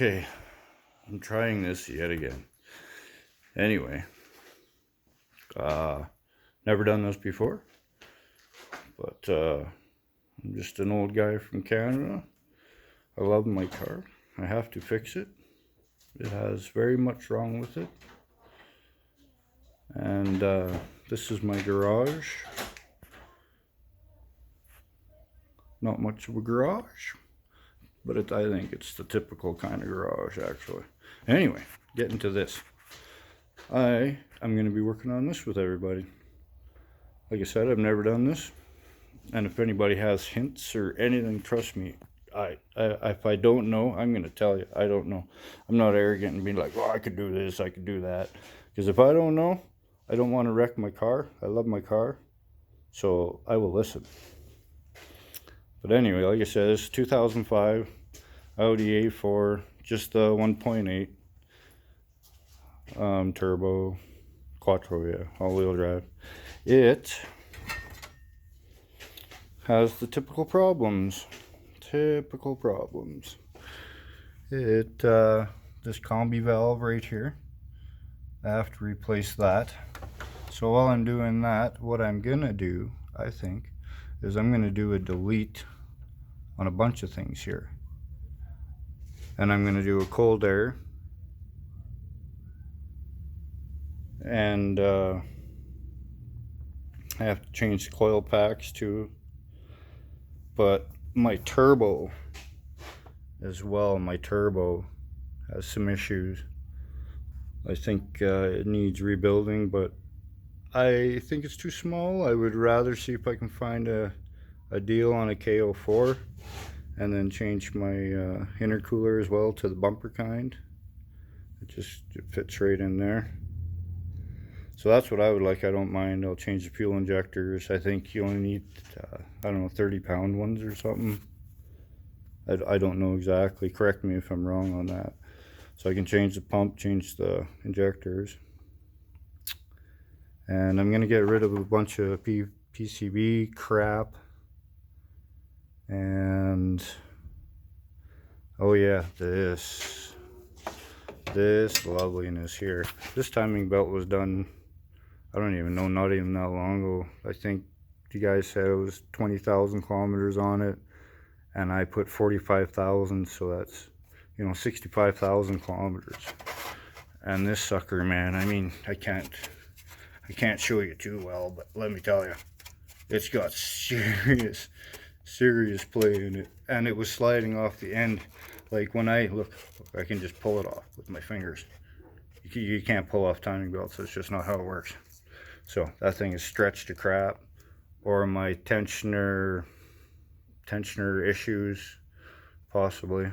Okay, I'm trying this yet again. Anyway, never done this before, but I'm just an old guy from Canada. I love my car. I have to fix it. It has very much wrong with it. And this is my garage. Not much of a garage, but I think it's the typical kind of garage, actually. Anyway, getting to this. I'm going to be working on this with everybody. Like I said, I've never done this. And if anybody has hints or anything, trust me, if I don't know, I'm going to tell you. I don't know. I'm not arrogant and being like, oh, I could do this, I could do that. Because if I don't know, I don't want to wreck my car. I love my car. So I will listen. But anyway, like I said, this is 2005 Audi A4, just the 1.8 turbo, quattro, yeah, all-wheel drive. It has the typical problems. It this combi valve right here, I have to replace that. So while I'm doing that, what I'm gonna do, I think, is I'm gonna do a delete on a bunch of things here, and I'm gonna do a cold air, and I have to change the coil packs too. But my turbo as well, my turbo has some issues. I think it needs rebuilding, but I think it's too small. I would rather see if I can find a deal on a KO4 and then change my intercooler as well to the bumper kind. It fits right in there. So that's what I would like. I don't mind. I'll change the fuel injectors. I think you only need, I don't know, 30-pound ones or something. I don't know exactly. Correct me if I'm wrong on that. So I can change the pump, change the injectors. And I'm going to get rid of a bunch of PCB crap. And, oh yeah, this loveliness here. This timing belt was done, I don't even know, not even that long ago. I think you guys said it was 20,000 kilometers on it, and I put 45,000, so that's, 65,000 kilometers. And this sucker, man, I mean, I can't show you too well, but let me tell you, it's got serious play in it. And it was sliding off the end. Like when I look, I can just pull it off with my fingers. You can't pull off timing belts. That's just not how it works. So that thing is stretched to crap. Or my tensioner issues, possibly.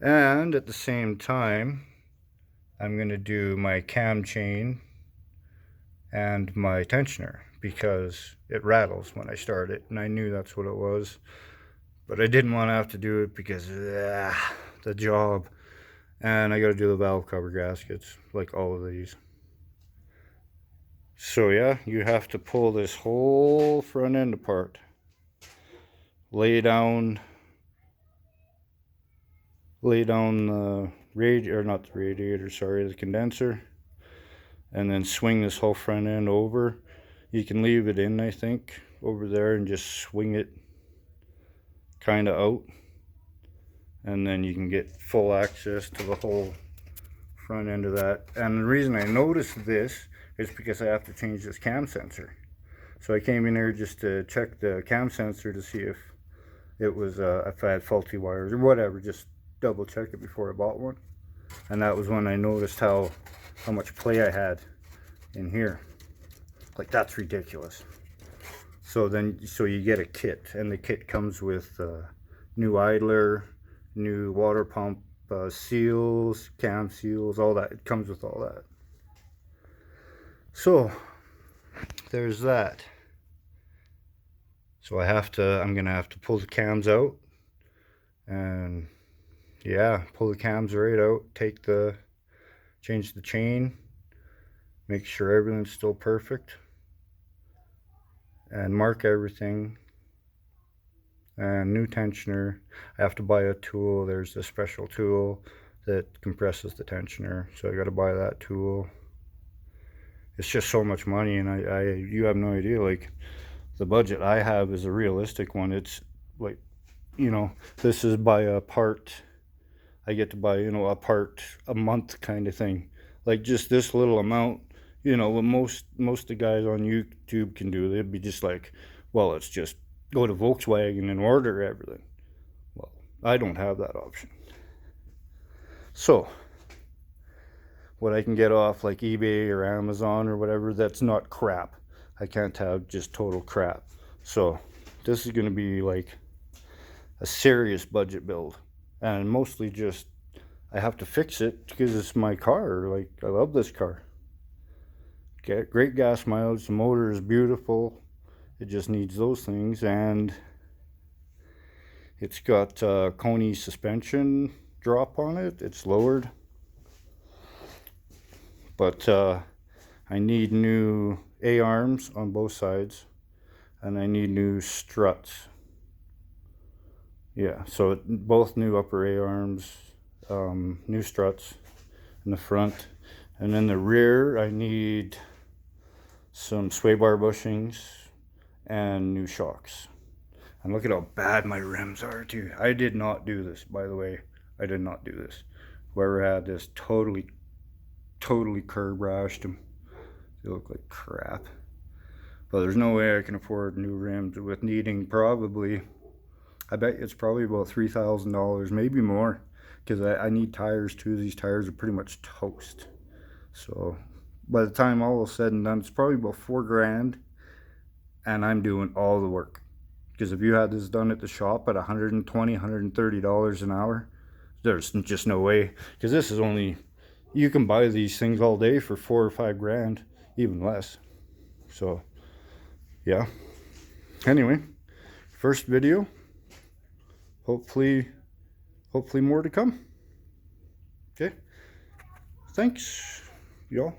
And at the same time, I'm going to do my cam chain and my tensioner, because it rattles when I start it, and I knew that's what it was, but I didn't want to have to do it because the job. And I got to do the valve cover gaskets, like all of these. So yeah, you have to pull this whole front end apart, lay down the radiator, not the radiator, sorry, the condenser, and then swing this whole front end over. You can leave it in, I think, over there, and just swing it kind of out, and then you can get full access to the whole front end of that. And the reason I noticed this is because I have to change this cam sensor. So I came in here just to check the cam sensor to see if it was if I had faulty wires or whatever, just double check it before I bought one. And that was when I noticed how much play I had in here. Like, that's ridiculous. So you get a kit, and the kit comes with new idler, new water pump seals, cam seals, all that. It comes with all that. So there's that. So I'm gonna have to pull the cams out, and yeah, pull the cams right out, change the chain, make sure everything's still perfect, and mark everything, and new tensioner. I have to buy a tool. There's a special tool that compresses the tensioner, so I got to buy that tool. It's just so much money, and you have no idea. Like, the budget I have is a realistic one. It's like, you know, this is by a part. I get to buy, you know, a part a month kind of thing. Like, just this little amount, you know, what most of the guys on YouTube can do. They'd be just like, well, let's just go to Volkswagen and order everything. Well, I don't have that option. So what I can get off like eBay or Amazon or whatever, that's not crap. I can't have just total crap. So this is going to be like a serious budget build, and mostly just I have to fix it because it's my car. Like, I love this car. Get great gas mileage. The motor is beautiful. It just needs those things, and it's got Coney suspension drop on it. It's lowered, but I need new A-arms on both sides, and I need new struts. Yeah, so both new upper A-arms, new struts in the front, and then the rear I need some sway bar bushings and new shocks. And look at how bad my rims are too. I did not do this, by the way. I did not do this. Whoever had this totally curb rashed them. They look like crap. But there's no way I can afford new rims with needing probably, I bet it's probably about $3,000, maybe more, because I need tires too. These tires are pretty much toast. So by the time all is said and done, it's probably about $4,000, and I'm doing all the work. Because if you had this done at the shop at $120, $130 an hour, there's just no way. Because this is only, you can buy these things all day for $4,000 or $5,000, even less. So yeah. Anyway, first video. Hopefully more to come. Okay. Thanks, y'all.